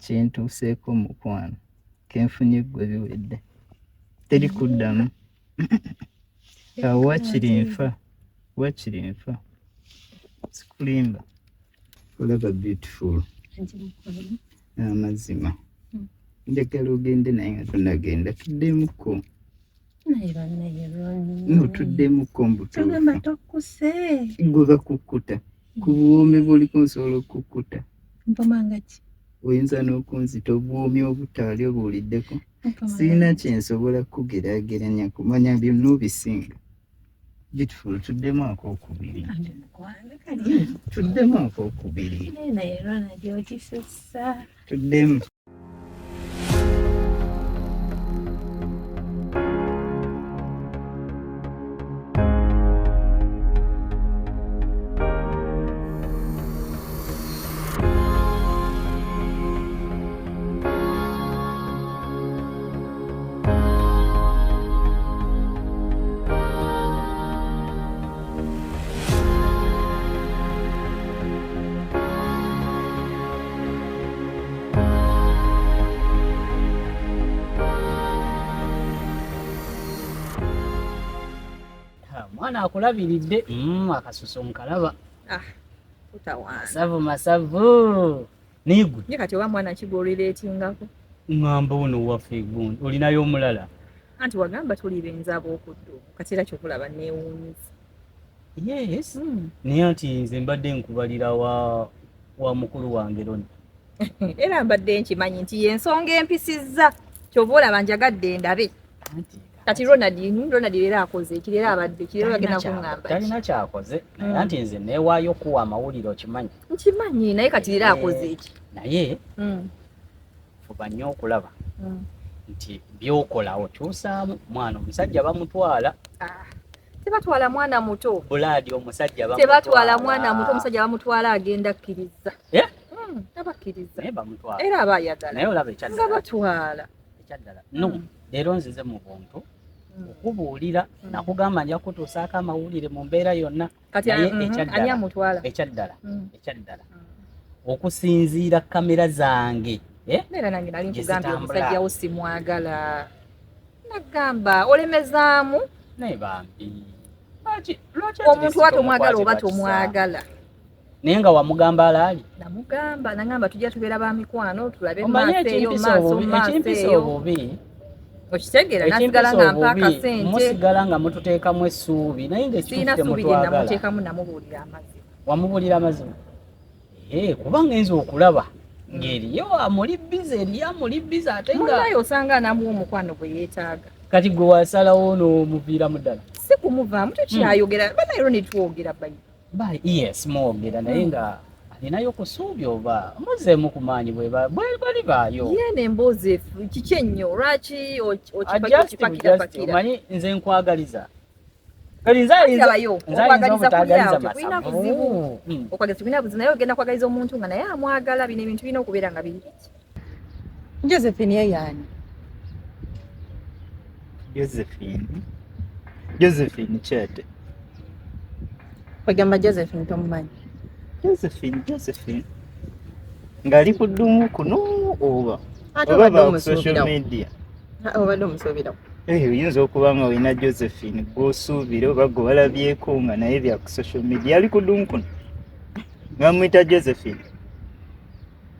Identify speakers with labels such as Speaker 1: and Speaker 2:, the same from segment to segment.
Speaker 1: kyentuuseeko mukwano kenfunye gwe biwedde teri kuddamu wakiri nfa sikulimba olaba beautiful amazima njagala ogende naye nga tonagenda tuddemuko notuddemuko mbutuufu gwe bakukkuta ku buwoomi buliko nsobola okukkuta oyinza n'okunzita obuwoomi obutaali obuwuliddeko sirina kyensobola kugeraageranya kumanya byonna obisinga beautiful tuddemu akokubiri tuddemu
Speaker 2: mwana akulabiridde akasuso nkalaba masavu nigwe
Speaker 3: ye kati oba mwana kigolireetingako
Speaker 2: ngamba ono waffe gundi olinayo omulala
Speaker 3: anti wagamba tuli benza ab'okuddu kati era kyokulaba neewuunyiza
Speaker 2: yes naye anti nze mbadde nkubalira wa mukulu wange Roni
Speaker 3: era mbadde nkimanyi nti yensonga empisizza kyova olaba njagadde ndabe kati Ronald leero akoze ekirera abadde kirera agenda kuŋŋamba
Speaker 2: talina kyakoze naye anti nze neewaayo kuwa amawulire okimanyi
Speaker 3: nkimanyi naye kati leero akoze eki
Speaker 2: naye fuba nnyo okulaba nti byokola okyusaamu mwana omusajja bamutwala
Speaker 3: tebatwala mwana muto
Speaker 2: bulaadi omusajja
Speaker 3: tebatwala mwana muto omusajja bamutwala agenda akkiriza abakkiriza era aba ayagala
Speaker 2: naye olaba
Speaker 3: nga batwala
Speaker 2: ekyaddala no leero nzize mu buntu okubuulira nakugamba nja kutuusaako amawulire mu mbeera yonna ekyaddala okusinziira kamera zange
Speaker 3: era nange nali nkugambye omusajja wo simwagala nagamba olemezaamu
Speaker 2: naye bambi
Speaker 3: omuntu ate omwagala oba tomwagala
Speaker 2: naye nga wamugamba alaali
Speaker 3: namugamba nagamba tujja tubeera ba mikwano tulabe maaso eyo maaso eyo okitegeera nasigala nga mpa akasente
Speaker 2: musigala nga mututeekamu essuubi naye
Speaker 3: ngasiina ssuubi gye namuteekamu namubuulira amazima
Speaker 2: wamubuulira amazima kubanga nze okulaba ng'eriyo amuli bize eriyo amuli bize ate
Speaker 3: ngayo osanga anamuwa omukwano gwe yeetaaga
Speaker 2: kati gwe wasalawo n'omuviiramu ddala
Speaker 3: si kumuvaamu tukyayogera banaero ne twogera
Speaker 2: yes mwogera naye nga alinayo kusuubi oba muzeemu ku maanyi bwebali baayo
Speaker 3: yeene emboozi kiki ennyo lwaki okipakirapakira
Speaker 2: omanyi nze nkwagaliza
Speaker 3: okwagaliza naye ogenda kwagaliza omuntu nga naye amwagala bino ebintu birina okubeera nga biri biki
Speaker 4: Josephine ye yaani
Speaker 1: Josephine kyate
Speaker 4: kwegamba Josephine tomumanyi
Speaker 1: Josephine ng'ali ku ddumu kuno oba social media
Speaker 4: obadde omusuubirawo
Speaker 1: oyinza okuba nga olina Josephine gw'osuubira oba gwe walabyeko nga naye bya ku social media ali ku ddumu kuno nga muyita Josephine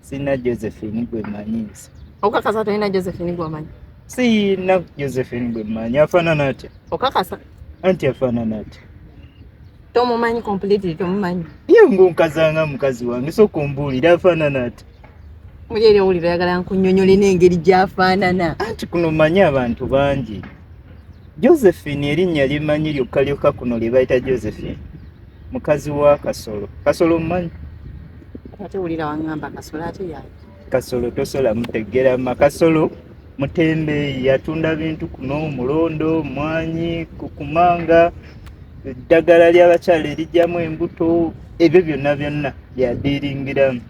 Speaker 1: sina Josephine gwe mmanyiiza
Speaker 4: okakasa tolina Josephine gw'omanyi
Speaker 1: sina Josephine gwe mmanyi afaanana atya
Speaker 4: okakasa
Speaker 1: anti afaanana atya
Speaker 4: tomumanyi completely tomumanyi
Speaker 1: ye ng'onkazanga mukazi wange soka ombuulira afaanana atya
Speaker 4: muli eri owulira oyagala nkunnyonnyole n'engeri gy'afaanana
Speaker 1: anti kuno manyi abantu bangi Josephine erinnya limanyi lyokka kuno lye bayita Josephine mukazi wa Kasolo mmanyi
Speaker 4: ate wulira waŋŋamba Kasolo ate yayi
Speaker 1: Kasolo tosola mutegera Makasolo mutembe yatunda bintu kuno mulondo mwanyi kukumanga eddagala ly'abakyala erijjamu embuto ebyo byonna byadiringiramu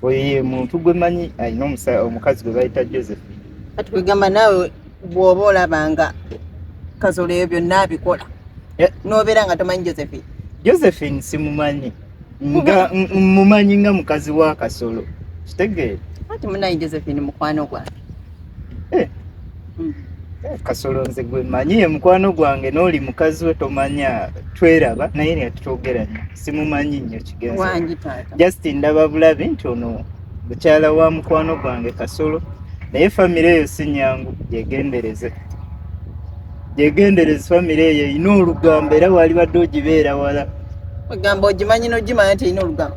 Speaker 1: oyo ye muntu gwe manyi alina omukazi gwe bayita Josephine
Speaker 4: kati kwegamba naawe bw'oba olabanga Kasolo ebyo byonna abikola n'obeera nga tomanyi Josephine
Speaker 1: simumanyi nga mumanyi nga mukazi wa Kasolo kitegeera
Speaker 4: ati munayi Josephine mukwano gwange
Speaker 1: Kasolo nze gwe mmanyi ye mukwano gwange n'oli mukazi we tomanya tweraba naye netwogera nnyo simumanyi nnyo kigenza
Speaker 4: wangi taata
Speaker 1: just ndaba bulabi nti ono mukyala wa mukwano gwange Kasolo naye famire eyo si nyangu yegendereze famire eyo erina olugambo era wali badde ogibeera wala
Speaker 4: ogamba ogimanyi n'ogimanya nti erina olugambo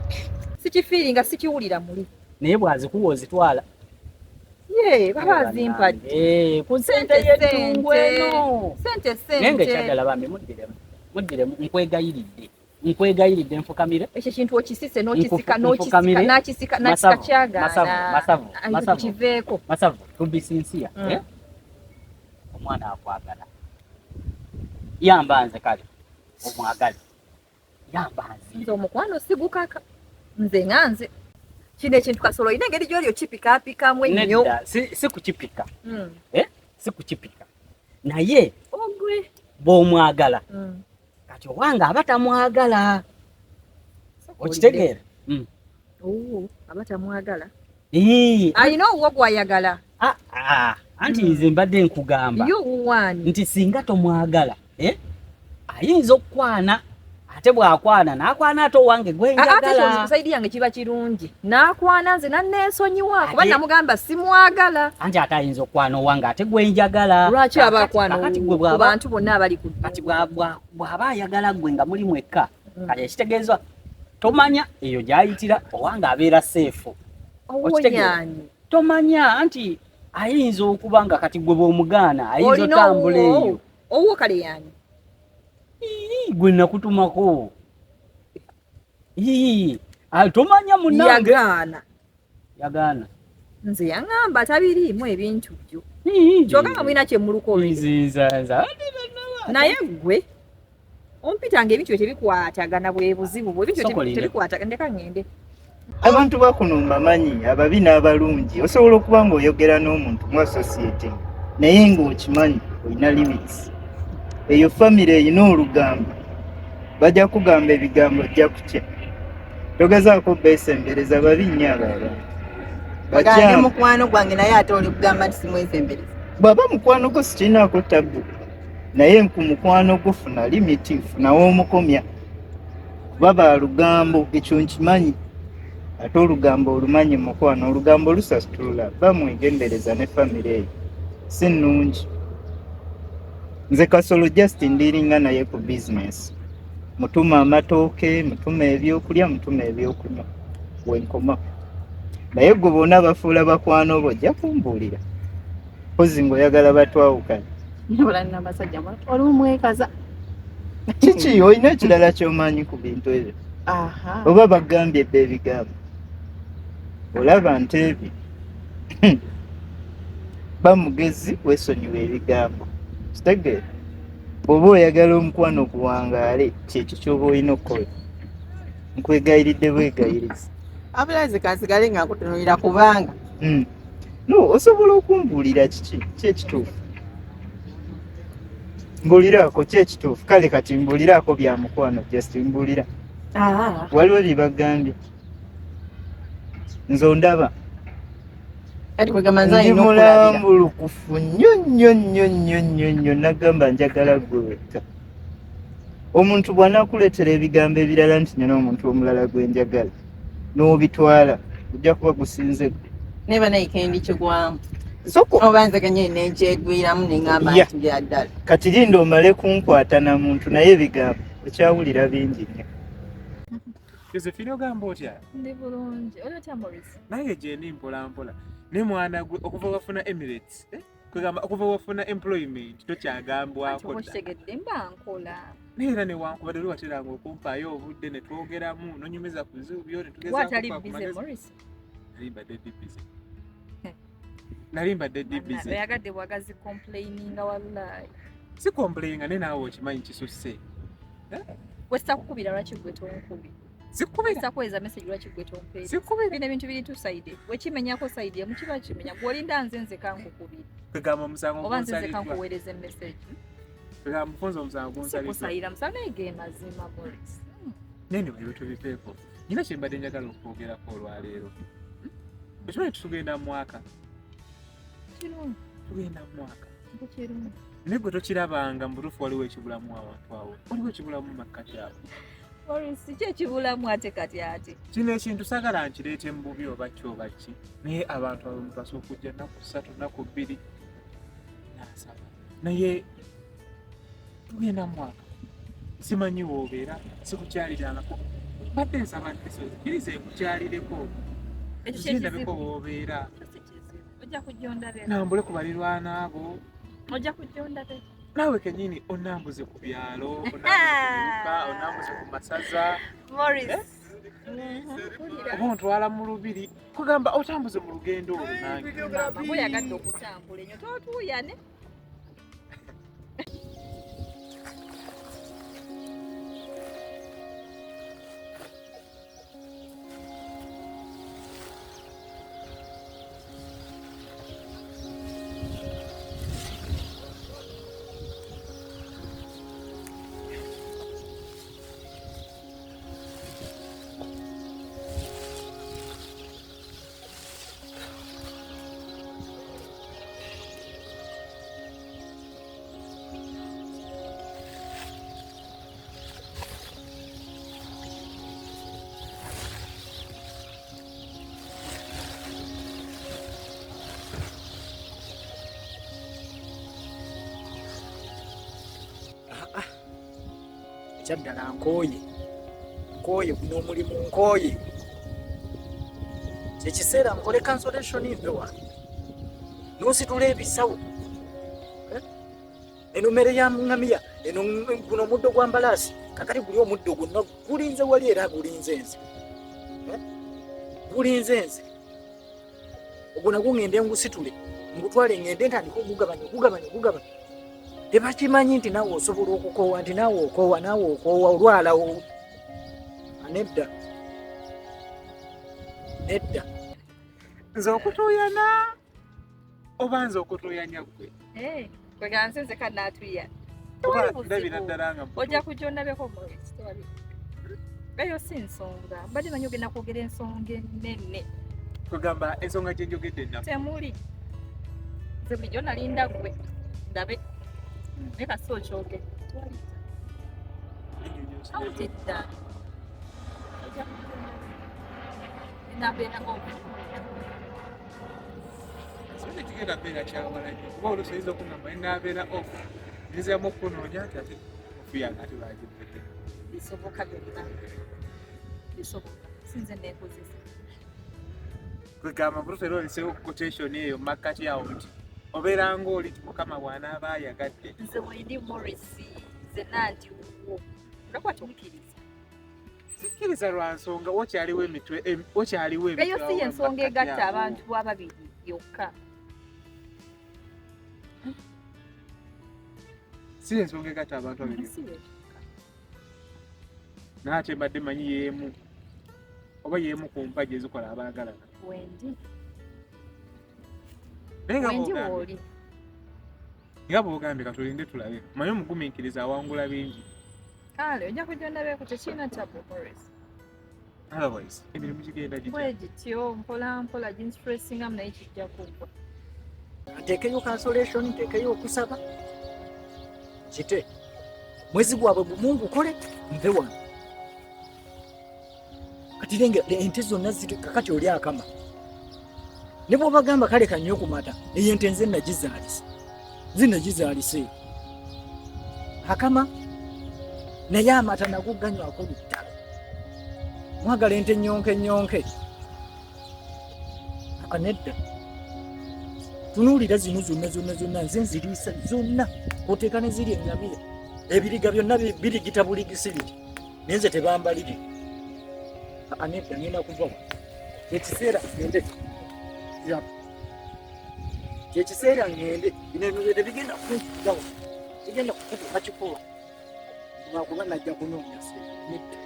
Speaker 3: sikifiiringa sikiwulira muli
Speaker 2: naye bwazikuwa ozitwala
Speaker 3: baba azimpadde
Speaker 2: ku ssente y'eddungu eno
Speaker 3: sente
Speaker 2: naye ng'ekyaddala bambi muddiremu nkwegayiridde nfukamire
Speaker 3: ekyo kintu okisise n'okisika kyagaana kiveeko
Speaker 2: masavu tubisinsiya omwana akwagala yamba nze kale omwagale yamba
Speaker 3: nze omukwano sigukaka nze nganze kino ekintu Kasolo olina engeri gy'oli okipikaapikamu ennyo
Speaker 2: si kukipika si kukipika naye ogwe bw'omwagala kati owange aba tamwagala okitegeera
Speaker 3: aba tamwagala alina owuwo gw'ayagala
Speaker 2: anti nze mbadde nkugamba nti singa tomwagala ayinza okukwana ate bw'akwana n'akwana ate owange gwenjagala
Speaker 3: saidi yange kiba kirungi n'akwana nze nanneesonyiwa kuba namugamba simwagala
Speaker 2: anti ate ayinza okukwana owange ate gwenjagala
Speaker 3: lwaki aba akwana ku bantu bonna abali ku
Speaker 2: kati bw'aba ayagala gwe nga muli mwekka kati ekitegeezwa tomanya eyo gy'ayitira owange abeera seefu
Speaker 3: owoyaani
Speaker 2: tomanya anti ayinza okuba nga kati gwe bw'omugaana ayinza otambula eyo
Speaker 3: owuwo kale yaani
Speaker 2: gwe nakutumako tomanya munange yagaana
Speaker 3: nze yaŋŋamba tabiriimu ebintu byo kyogamba mulina kyemulukoleza naye gwe ompitanga ebintu byo tebikwatagana bwe buzibu bwe ebintu tebikwatagana ndeka ŋŋende
Speaker 1: abantu bakuno mbamanyi ababi n'abalungi osobola okuba ng'oyogera n'omuntu mu associating naye ng'okimanyi olina limits eyo famire erina olugambo bajja kugamba ebigambo ojja kutya togezaako beesembereza babi nnyo abo
Speaker 4: bagande mukwano gwange naye ate oli kugamba nti simwesembereza
Speaker 1: bw'aba mukwano gwo sikirinaako tabbu naye ku mukwano gwo funa limiti funawo omukomya kuba ba lugambo ekyo nkimanyi ate olugambo olumanyi mukwano olugambo lusasitula bamwegendereza ne famire eyo si nnungi nze Kasolo just ndiringa naye ku business mutuma amatooke mutuma ebyokulya mutuma ebyokunywa wenkoma naye gwe bonna bafuula bakwano bo ojja kumbuulira pozi ng'oyagala batwawukane kiki olina ekirala ky'omanyi ku bintu ebyo oba bagambye ebba ebigambo olaba nti ebyo bamugezi weesonyiwa ebigambo kitegeera bw'oba oyagala omukwano guwangaale kyekyo ky'oba olina okukola nkwegayiridde bwegayiriza
Speaker 4: abulazi kansigale nga nkutunuulira kubanga
Speaker 1: no osobola okumbuulira kiki kyekituufu mbuuliraako kyekituufu kale kati mbuuliraako bya mukwano just mbuulira waliwo bye bagambye nze ondaba ndi mulambulukufu nnyo nagamba njagala gwe wekka omuntu bw'anaakuleetera ebigambo ebirala nti nyina omuntu omulala gwenjagala n'obitwala ojja kuba gusinze gwe
Speaker 4: neba nayikendi kigwamu oba nzeganye nenkyegwiramu neŋŋamba nti byaddala
Speaker 1: kati linda omale kunkwata na muntu naye ebigambo okyawulira bingi nnyo
Speaker 5: Josephine ogamba otya?
Speaker 3: Ndi bulungi. Olotya Maurice?
Speaker 5: Naye gye ndi mpola mpola. Ne mwana gwe okuva wafuna Emirates, kwegamba okuva wafuna employment tokyagambwako dda.
Speaker 3: Kitegedde mba nkola.
Speaker 5: Neera ne wankubadde lwe wateranga okumpaayo obudde ne twogeramu nonyumiza ku zuubyo ne tugezaako
Speaker 3: Watali busy Maurice?
Speaker 5: Nali mbadde ddi busy.
Speaker 3: Oyagadde bwagazi complaininga wallahi.
Speaker 5: Si complaininga ne naawe okimanyi kisusse.
Speaker 3: Westa kukubira lwaki gwe tonkubi. Sikubisa kweza message lwaki gwe tompe. Sikubira bino ebintu biri tu side. Wekimenyako side ya mukiba kimenya. Gwolinda nzenze kankukubira.
Speaker 5: Kwegamba musango
Speaker 3: oba nzenze kankuweereza message.
Speaker 5: Kwegamba mufunzo musango gunsalira.
Speaker 3: Sikusayira musana ege mazima Maurice.
Speaker 5: Nene ebintu bipeeko. Nina kyembadde njagala okwogerako olwaleero. Ekimanyi tugenda mu mwaka.
Speaker 3: Kirungi.
Speaker 5: Tugenda mu mwaka.
Speaker 3: Kirungi.
Speaker 5: Naye gwe tokirabanga mu butuufu waliwo ekibulamu awantu awo. Waliwo ekibulamu mu makkati awo.
Speaker 3: Morris ki ekibulamu ate kati ate?
Speaker 5: Kino ekintu sagala nkireete mu bubi oba ki oba ki. Naye abantu abamu basooka okujja nnaku 3 nnaku 2 n'asaba. Naye tugenda mu mwaka. Simanyi w'obeera sikukyaliranako. Badde nsaba nti kiriza ekukyalireko. Ekindabeko w'obeera.
Speaker 3: Ojja kujja ondabe.
Speaker 5: Nambule ku balirwana abo.
Speaker 3: Ojja kujja ondabe.
Speaker 5: Naawe kennyini onambuze ku byalo, onambuze ku masaza.
Speaker 3: Morris.
Speaker 5: Oba ontwala mu lubiri. Kugamba otambuze mu lugendo olwo nange.
Speaker 3: Mama gweyagadde okutambula ennyo tootuuyane.
Speaker 6: Ekyaddala nkooye guno omulimu nkooye. Kyekiseera nkole cancellation mbe wange n'ositula ebisawo eno mmere ya ngamiya eno guno omuddo gwa mbalaasi kakati guli omuddo gwonna gulinze wali era gulinze nze ogwo nagwo ngende ngusitule ngutwale ngende ntandika ogugabanya tebakimanyi nti naawe osobola okukoowa nti naawe okoowa olwalawo. Nedda
Speaker 5: Nze okutuyana oba nze okutuyanya gwe.
Speaker 3: Kwegala nsenze kannaatuyana.
Speaker 5: Kuba ndabira ddala nga
Speaker 3: ojja kujja ondabeko Morris. Eyo si nsonga. Mbadde manyi ogenda kwogera ensonga ennene.
Speaker 5: kugamba ensonga gye njogedde ennaku.
Speaker 3: Temuli. Nze bulijjo nalinda gwe. Ndabe. Naye kasi okyogedde. Awutidda. Nabeerako.
Speaker 5: Sente kigenda mbeera kyawala nnyo kuba olusobola okungamba enaabeera off ngezamu okunoonya nti ate ofu yange ate bagibbedde.
Speaker 3: Bisoboka byonna. Bisoboka. Sinze neekozesa.
Speaker 5: Kwegamba butuufu era oliseewo quotation eyo mu makkati awo nti obeera ng'oli ti Mukama bw'anaaba ayagadde.
Speaker 3: Nze bwendi Morris nzenna nti wo. Olaba tokkiriza.
Speaker 5: Sikkiriza lwa nsonga wakyaliwo emitwe
Speaker 3: eyo si y'ensonga egatta abantu ababiri yokka.
Speaker 5: Si y'ensonga egatta abantu ababiri. Naate mbadde manyi yeemu oba yeemu ku mpagi ezikola abaagalana.
Speaker 3: Wendi.
Speaker 5: Naye
Speaker 3: Wendi w'oli.
Speaker 5: nga bw'ogambye katulinde tulabe manyi omugumiikiriza awangula bingi.
Speaker 3: Kale ojja kujja ondabeeko tekirina kyabu Morris.
Speaker 5: Otherwise emirimu gigenda gitya.
Speaker 3: Bwe gityo mpola mpola ginstressingamu naye kijja kuggwa.
Speaker 6: Nteekeyo cancellation, nteekeyo okusaba kite mwezi gwabwe gumu ngukole nve wano kati lenge ente zonna ziri kakati oli akama ne bw'obagamba kale kanyo okumata eyo ente nze nagizaalise akama naye amata nago ganywako luttalo mwagala ente nyonke nedda tunuulira zino zonna nze nziriisa zonna oteeka ne ziri engamiya ebiriga byonna birigita buligisibiri naye nze tebambalire nedda ngenda kuva ekiseera ngende kyekiseera ngende bino ebintu bigenda kunkigawo bigenda kukutuka kikola lwakuba najja kunoonya nedda.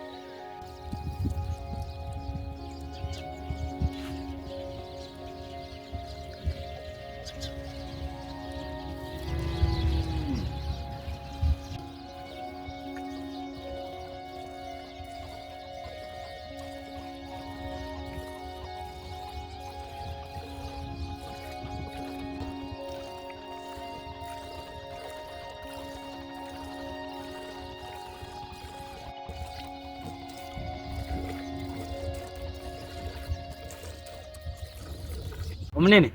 Speaker 2: Omunene.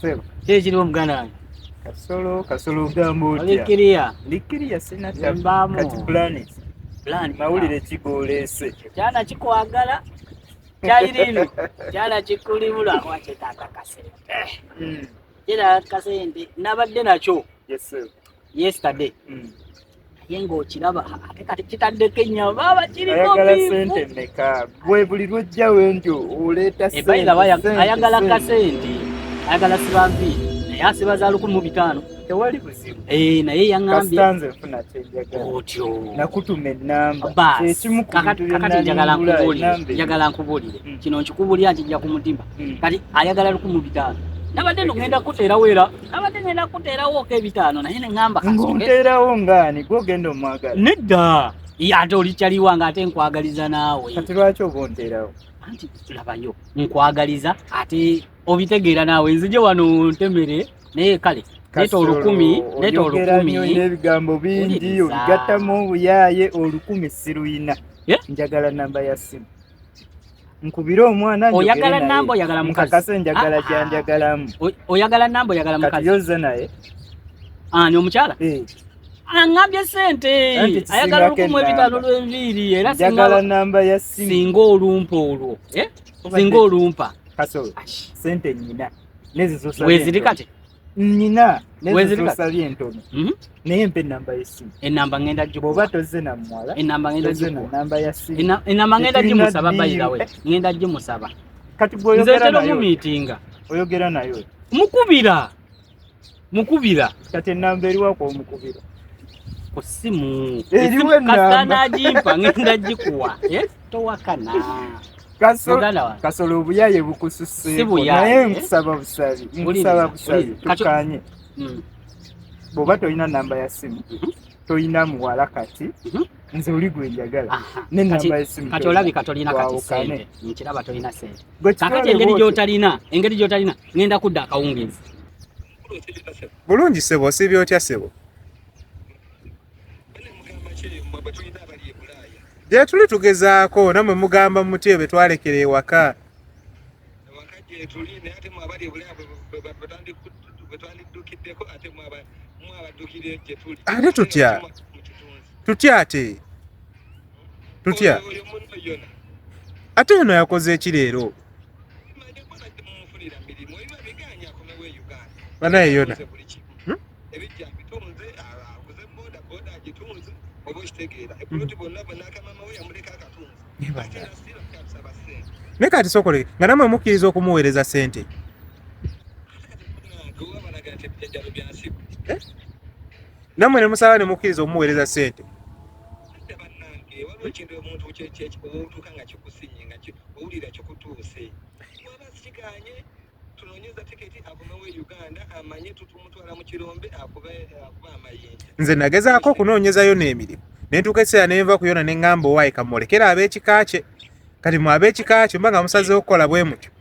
Speaker 1: Sebo.
Speaker 2: Kiri omuganda wange.
Speaker 1: Kasolo gambo otya. Likiria sina
Speaker 2: Mbamu.
Speaker 1: kati planet. Mawulire kigoolese.
Speaker 2: Kyana kikwagala. Kyayirino. Kyana kikulibula wakyetaaga kasente. Era kasente nabadde nakyo.
Speaker 1: Yes sir.
Speaker 2: Yesterday. Yengo okiraba ate kati kitaddeko ennyama baba kiriko
Speaker 1: ayagala sente meka gwe buli lwojja wenjo oleeta sente
Speaker 2: ayagala kasente ayagala sibambi naye asiba za 1500
Speaker 1: tewali buzibu
Speaker 2: naye yaŋŋambye
Speaker 1: kastanze nfuna kyenjagala
Speaker 2: otyo
Speaker 1: nakutuma ennamba
Speaker 2: ekimu kakati njagala nkubuulire kino nkikubulira nti nja ku mutima kati ayagala 1500 nabadde ngenda kuteerawo ko 500 naye ne ŋŋamba
Speaker 1: nteerawo ngaani gwogenda omwagala
Speaker 2: nedda ate oli kyaliwa nga ate nkwagaliza naawe
Speaker 1: kati lwaki oba onteerawo
Speaker 2: anti labayo nkwagaliza ate obitegeera naawe nzije wano ntemere naye kale neta 10,000
Speaker 1: olina ebigambo bingi oligattamu obuyaaye 10,000 siruyina njagala namba ya simu nkubira omwana
Speaker 2: oyagala namba oyagala mukazi
Speaker 1: kase njagala janjagalamu
Speaker 2: oyagala namba oyagala mukazi
Speaker 1: kati yoze naye
Speaker 2: ani omukyala angambye sente ayagala 1500 lw'enviiri era
Speaker 1: njagala namba ya simu
Speaker 2: singa olumpa olwo singa olumpa
Speaker 1: kasolo sente nyina nezizosa
Speaker 2: weziri kati
Speaker 1: nyina nezizosabye entono naye mpe namba y'essimu
Speaker 2: enamba ngenda gikuwa
Speaker 1: bw'oba tozze na muwala
Speaker 2: enamba ngenda gikuwa
Speaker 1: namba ya simu
Speaker 2: enamba ngenda gimusaba bayilawe ngenda gimusaba
Speaker 1: kati bw'oyogera
Speaker 2: nayo mumiitinga
Speaker 1: oyogera nayo
Speaker 2: mukubira
Speaker 1: kati enamba eriwako omukubira
Speaker 2: ku ssimu
Speaker 1: eriwo
Speaker 2: enamba agimpa ngenda gikuwa towakana
Speaker 1: kasolo obuyaye bukususeeko naye nkusaba busabi tukanye bw'oba tolina namba ya simu tolina muwala kati nze oli gwe njagala nenamba y'essimu
Speaker 2: kati olabika tolina kati sente nkiraba tolina sente kakati engeri gy'otalina ngenda kudda akawungezi
Speaker 5: bulungi sebo osibye otya sebo gye tuli tugezaako namwe mugamba muti bwe twalekera ewaka ate tutya ate eno yakoze eki leero banaye yona ne kati sokole nga namwe mukkiriza okumuweereza sente namwe ne musaba ne mukkiriza okumuweereza sente nze nagezaako okunoonyezayo n'emirimu nentuuka ekiseera nenva ku yona ne ŋŋamba owaayi kamulekera ab'ekika kye kati mu ab'ekika kye mba nga musazeewo okukola bwe mutyo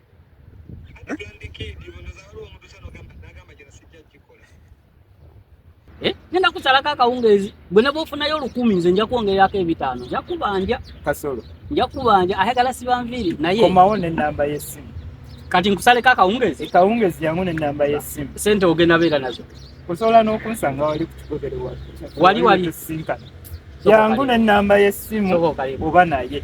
Speaker 2: ngenda kusalako akawungeezi bwe ne bwofunayo 10,000 nze nja kwongerako 500 nja kubanja
Speaker 1: kasolo
Speaker 2: nja kubanja ayagala siba nviiri naye
Speaker 1: komawo n'ennamba y'essimu
Speaker 2: kati nkusaleko akawungeezi
Speaker 1: kawungeezi yamu n'ennamba y'essimu
Speaker 2: sente ogenda beera nazo
Speaker 1: osobola n'okunsanga wali ku kigobero
Speaker 2: wali
Speaker 1: yangu n'ennamba y'essimu oba naye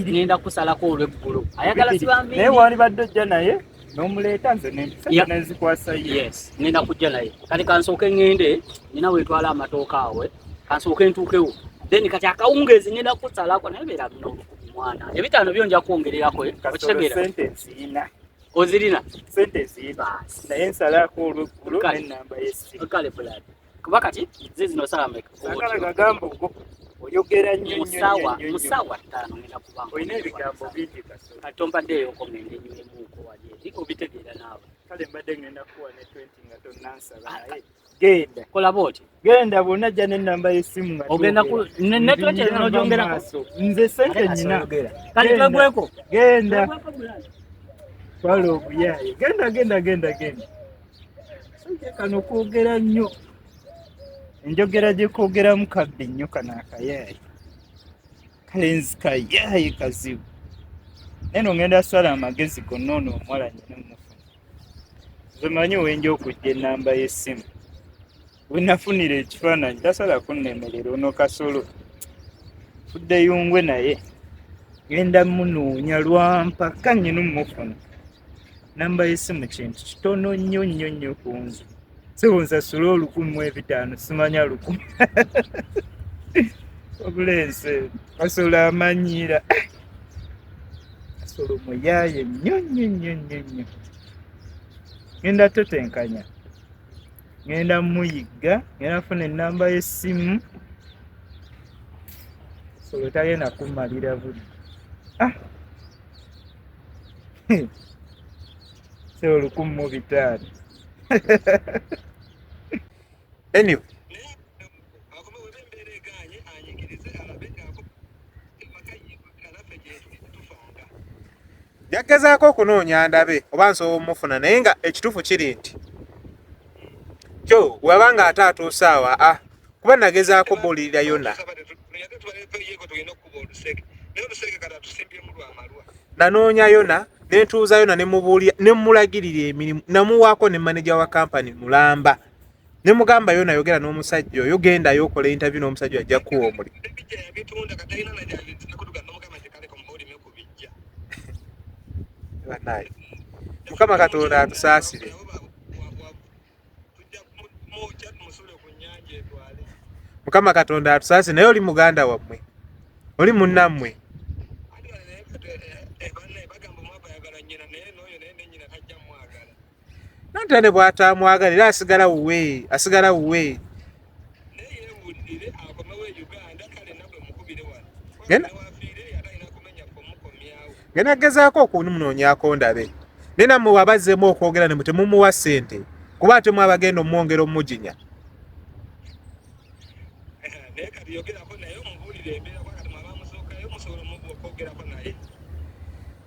Speaker 2: ngenda kusalako olw'eggulu ayagala siba nviiri
Speaker 1: naye wali badde ojja naye n'omuleeta nze nezikwasa
Speaker 2: yes ngenda kujja naye kati kansooke ngende nina weetwala amatooka awe kansooke ntuukewo then kati akawungeezi ngenda kusalako naye beera bino mwana ebitaano byo nja kwongererako okitegeera
Speaker 1: sente nzirina
Speaker 2: ozirina
Speaker 1: sente nzirina naye nsalako olw'eggulu n'ennamba y'essimu
Speaker 2: kale buladi kuba kati zino salameka
Speaker 1: sagala gagamba ogwo oyogera nnyo
Speaker 2: musawa 5 ngenda kubanga
Speaker 1: olina ebigambo bingi kasolo
Speaker 2: kati ompaddeeyo ko ngende nyiwemuuko wali eri obitegeera naawe
Speaker 1: kale mbadde ngenda kuwa ne 20 nga tonnansaba naye genda
Speaker 2: kola booti
Speaker 1: genda bw'onajja n'ennamba y'essimu nga
Speaker 2: ogenda netwete n'ogyongerako
Speaker 1: nze sente nyina
Speaker 2: kati twegweko
Speaker 1: genda twala obuyaaye genda sojja kano kwogera nnyo enjogera gye kwogeramu kabbi nnyo kano akayaaye kale nzi kayaaye kazibu naye no ngenda swala amagezi gonna ono omuwala nyina mufuna zimanyi wenja okujja enamba y'essimu we nafunira ekifaananyi tasala kunnemerera ono Kasolo fudde yungwe naye genda munoonya lwampaka nnyini mufuna namba y'essimu kintu kitono nnyo nnyo nnyo ku nze siwo nsasula 1,500 simanya 1,000 obulense Kasolo amanyiira Kasolo muyaaye nnyo nnyo nnyo nnyo nnyo ngenda totenkanya ngenda muyigga ngenda funa enamba y'essimu Kasolo tagenda kummalira buli sewo 1,500
Speaker 5: anyway yagezaako okunoonya ndabe oba nsobola omufuna naye nga ekituufu kiri nti kyo wabanga ate atuusaawa kuba nagezaako buulirira yonna nanoonya yonna nentuuza yonna nemulagirira emirimu namuwaako ne maneja wa kampani mulamba nemugamba yonna yogera n'omusajja oyo gendayo okola interview n'omusajja ajja kuwa omulimu Mukama Katonda atusaasire. Mukama Katonda atusaasire naye oli muganda wammwe oli munnammwe nantane bw'atamwagala era asigala wuwe ngena gezaako okumunoonyaako ndabe naye nammwe wabazzeemu okwogera ne mutemumuwa ssente kuba ate mwabagenda omwongera omuginya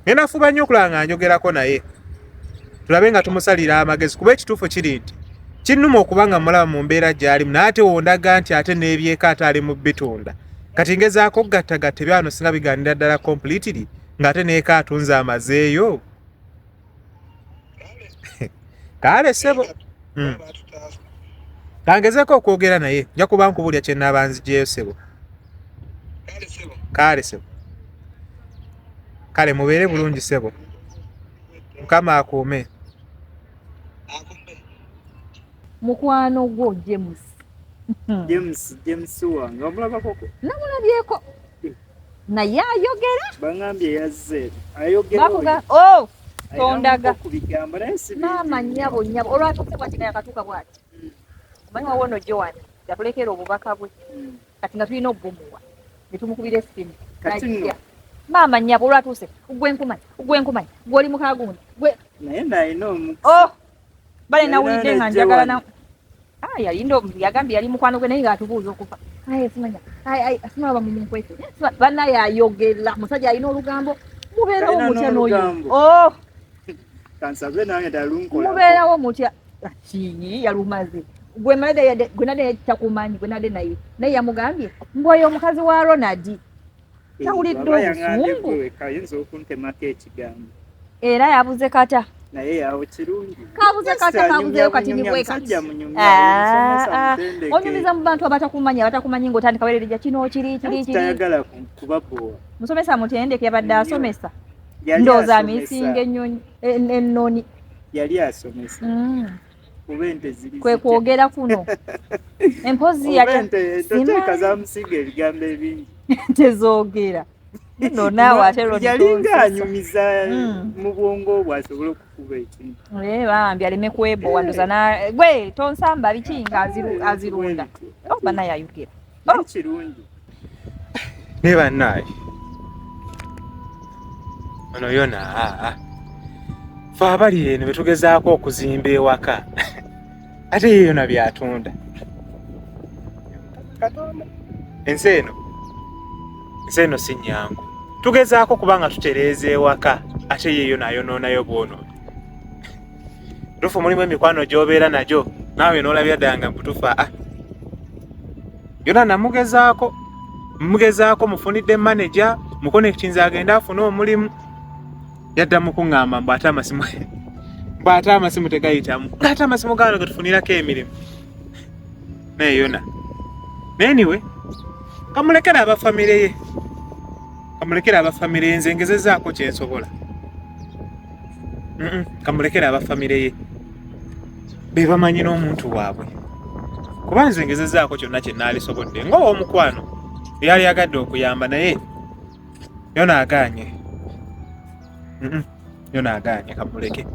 Speaker 5: ngena fuba nnyo okulaba nga njogerako naye tulabe nga tumusalira amagezi kuba ekituufu kiri nti kinnuma okuba nga mulaba mu mbeera gy'alimu naye ate wondaga nti ate n'ebyeko ate ali mu bitunda kati ngezaako kugattagatta ebyano singa biganira ddala completely ng'ate neeka atunze amazeeyo kale ssebo kangezeeko okwogera naye nja kuba nkubulya kye nnaaba nziggyeyo ssebo kale ssebo kale mubeere bulungi ssebo Mukama akuume
Speaker 3: mukwano gwo
Speaker 1: James wange omulabakoko
Speaker 3: namulabyeko naye ayogera
Speaker 1: bangambye yazze ayogera
Speaker 3: bavuga tondaga
Speaker 1: kubigamba naye si
Speaker 3: maama nnyabo olwatuuse bwati yakatuuka bwati omanyi wawono Joan yatulekera obubaka bwe kati nga tulina obumuwa ne tumukubira essimu maama nnyabo olwatuuse ugwenkumanyi gw'oli mukagundi
Speaker 1: naye nalina omu
Speaker 3: bale nawulidde nga njagala na yagambye yali mukwano gwe naye ng'atubuuza okufa simanya asimaba mu munkwese bannaye ayogera musajja alina olugambo mubeerawo mutya n'oyo
Speaker 1: kansabe nange dalunkola
Speaker 3: mubeerawo mutya kii yalumaze gwe nade takumanyi gwe nade naye yamugambye mbwoyo omukazi wa Ronald tawulidde obusungu
Speaker 1: kayinza okuntemako ekigambo
Speaker 3: era yabuze kata
Speaker 1: naye yawo kirungi
Speaker 3: kabuzeyo kati nibweka onyumiza mu bantu abatakumanyi ng'otandika werereja kino kiri
Speaker 1: tayagala kubabowa
Speaker 3: musomesa mutendeke yabadde asomesa ndooza amisinga ennoni
Speaker 1: yali asomesa kuba ente ziri
Speaker 3: kwe kwogera kuno empozi
Speaker 1: toteeka za musinga ebigambo ebingi
Speaker 3: tezoogera no naawe ate
Speaker 1: yalinga anyumiza mu bwongo bwo asobole okukuba ekintu
Speaker 3: bambi aleme kwebowa ndoza gwe tonsamba biki nga azirunda oba naye ayogera
Speaker 1: kirungi
Speaker 5: ne bannaye ono yona fe abali eno betugezaako okuzimba ewaka ate ye yona byatunda ensi eno si nnyangu tugezaako kubanga tutereeza ewaka ate ye yona ayonoonayo bwono tufu mulimu emikwano gy'obeera nagyo naawe n'olabira ddala nga mbutufa yona namugezaako mufunidde maneja mukonektinze agenda afune omulimu yadda mu kuŋŋamba mbu ate amasimu bw'ate amasimu tegayitamu ng'ate amasimu gano getufunirako emirimu naye yona anyway kamulekere abafamire ye nze ngezezaako kyensobola kamulekere abafamire ye be bamanyi n'omuntu waabwe kuba nze ngezezaako kyonna kye naalisobodde ng'ow'omukwano yali agadde okuyamba naye yona agaanye kamuleke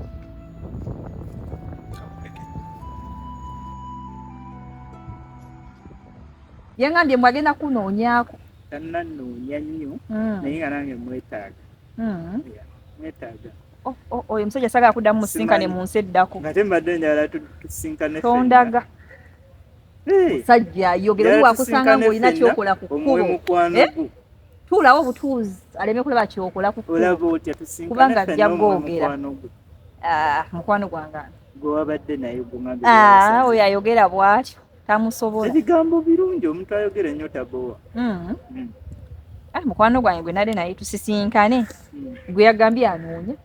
Speaker 3: yangambye mwagenda kunoonyaako
Speaker 1: tannanoonya nnyo naye nga nange mwetaaga
Speaker 3: oyo omusajja sagala kuddamu musinkane mu nsi eddako
Speaker 1: nga tembadde njagala tusinkane
Speaker 3: tondaga sajja ayogera wakusanga ng'olina kyokola ku kkubo tuulawo obutuuzi aleme kulaba kyokola ku kkubo kubanga ajja googera mukwano gwange
Speaker 1: gwewabadde naye
Speaker 3: oyo ayogera bw'atyo tamusobola
Speaker 1: ebigambo birungi omuntu ayogera ennyo tabowa
Speaker 3: mukwano gwange gwe nali naye tusisinkane gwe yagambye anoonya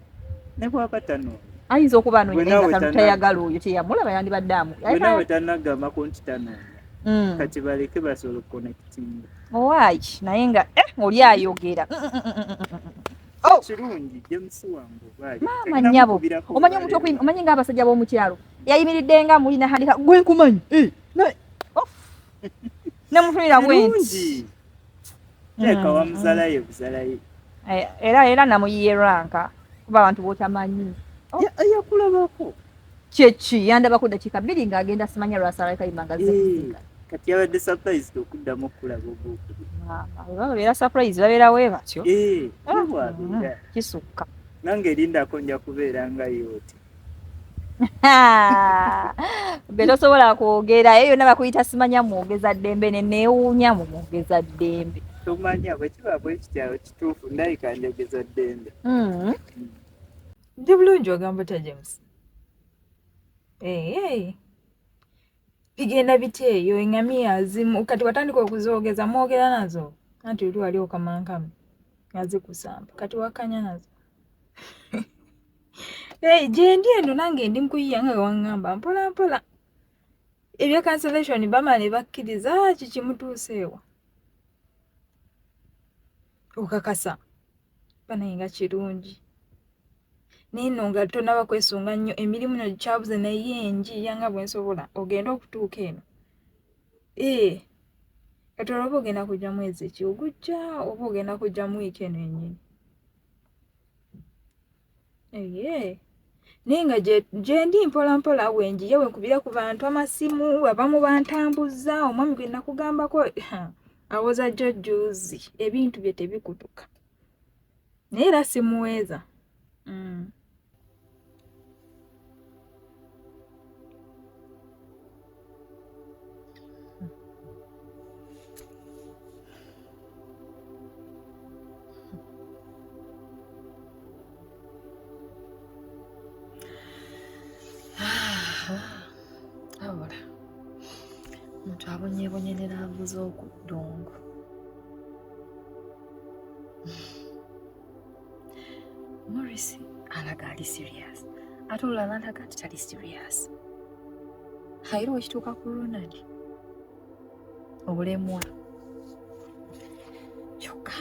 Speaker 1: ne bw'aba tanoonya
Speaker 3: ayinza okuba anoonya nga tatayagala oyo teyamulaba yandibadde
Speaker 1: nawe tannagambako nti tanoonya kati baleke basobola okuconnectinga
Speaker 3: owaki naye nga oli ayogera
Speaker 1: kirungi James wange
Speaker 3: maama nnyabo omanyi omuntu omanyi ng'abasajja b'omukyalo yayimiridde nga mulina handika gwe nkumanyi nemufunira bwenti
Speaker 1: teeka wamuzalayo buzalayo
Speaker 3: era namuyiye ranka kuba abantu botamanyi
Speaker 1: yakulabako
Speaker 3: kyeki yandabako dakiika 2 ng'agenda simanya lwasalaika imangazi
Speaker 1: kati yabadde surprise okuddamu okulaba obwokubiri
Speaker 3: babeera surprise babeera we batyo
Speaker 1: bwabeera
Speaker 3: kisukka
Speaker 1: nange erindako nja kubeera nga yooti
Speaker 3: gwe tosobola kwogera eyo yonna bakuyita simanya mwogeza ddembe neneewuunya mu mwogeza ddembe
Speaker 1: tomanya bwekiba bwe kityawo kituufu ndayika njogeza ddembe
Speaker 3: ndi bulungi ogamba otya James bigenda biti eyo engamiya zimu kati watandika okuzoogeza mwogera nazo anti oli wali okamankamu nga zikusamba kati wakanya nazo gye ndi eno nange ndi mukuyiya nga waŋŋamba mpola mpola ebya cancellation bamala ne bakkiriza kikimutuuseewa okakasa banaye nga kirungi naye nno nga tonaba kwesunga nnyo emirimu no gikyabuze naye enjiya nga bwe nsobola ogenda okutuuka eno kati olaba ogenda kujja mwezi ki ogujja oba ogenda kujja mu wiiki eno yennyini naye nga gye ndi mpola mpola wenjiya wenkubira ku bantu amasimu abamu bantambuza omwami gwe nakugambako awoza jjojjuuzi ebintu bye tebikutuka naye era simuweeza awala omuntu abonyeebonye ne naavuza okuddungu Morris alaga ali serious ate olulala alaga nti tali serious era wekituuka ku Ronald obulemwa kyokka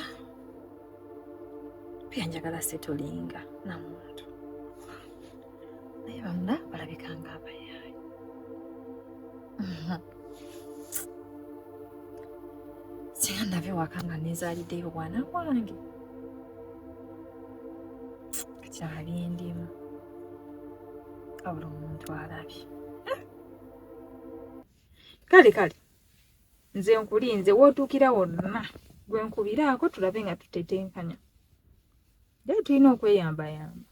Speaker 3: byanjagala setolinga namuntu naye bonna balabika ng'abayaayi singa ndabye waka nga neezaaliddeyo bwana bwange kati alabye ndimu abula omuntu alabye kale nze nkulinze wootuukira wonna gwe nkubiraako tulabe nga tutetenkanya naye tulina okweyambayamba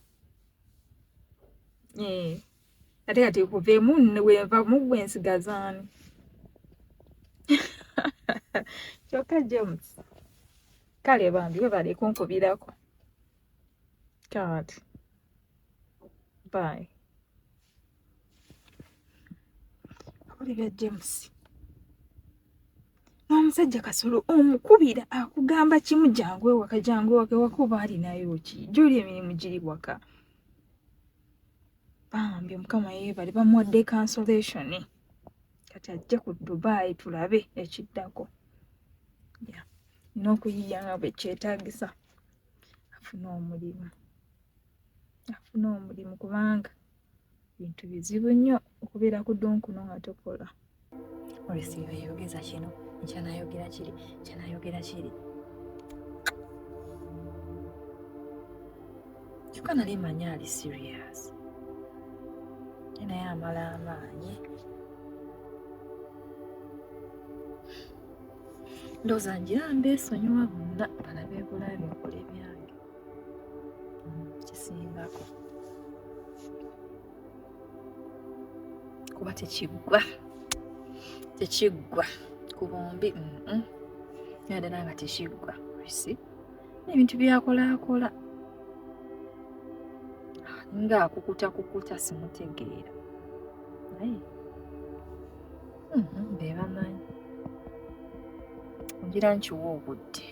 Speaker 3: ate kati kuveemu weva mugwe ensigazaani kyokka James kale bambi webale kunkubirako kati bye awulira James n'omusajja Kasolo omukubira akugamba kimu jangu ewaka waka oba alinayo ki gy'oli emirimu giri waka
Speaker 7: bambi Mukama yeebale bamuwadde cancellation kati ajja ku Dubai tulabe ekiddako. Nina okuyiya nga bwe kyetaagisa afune omulimu kubanga bintu bizibu nnyo okubeera ku donkuno nga tokola.
Speaker 3: Olesiiba yayogeza kino nkyanaayogera kiri kyanaayogera kiri kyokka nali manya ali serious naye amala amaanyi. Ndowooza ngirambe esonyiwa bonna balabe bulabi nkola ebyange kisimbako kuba tekiggwa ku bombi naddala nga tekiggwa isi n'ebintu byakolaakola nga akukuta simutegeera naye be bamanyi ngira nkiwa obudde.